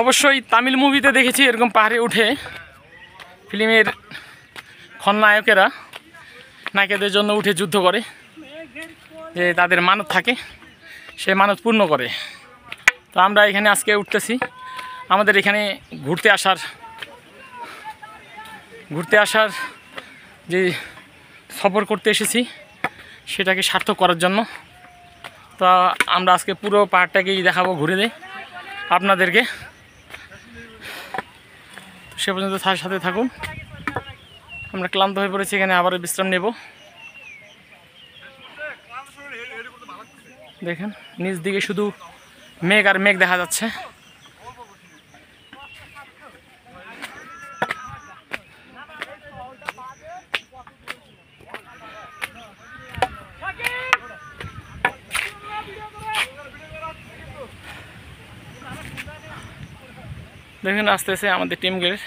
অবশ্যই তামিল মুভিতে দেখেছি এরকম পাহাড়ে উঠে ফিল্মের খলনায়কেরা নায়িকাদের জন্য উঠে যুদ্ধ করে, যে তাদের মানত থাকে সে মানত পূর্ণ করে। তো আমরা এখানে আজকে উঠতেছি, আমাদের এখানে ঘুরতে আসার যে সফর করতে এসেছি সেটাকে সার্থক করার জন্য। তো আমরা আজকে পুরো পাহাড়টাকেই দেখাবো ঘুরে দেয় আপনাদেরকে। সে পর্যন্ত তার সাথে থাকুন। আমরা ক্লান্ত হয়ে পড়েছি, এখানে আবারও বিশ্রাম নেব। দেখেন নিচ দিকে শুধু মেঘ আর মেঘ দেখা যাচ্ছে। দেখেন আস্তে আস্তে আমাদের টিম গেলে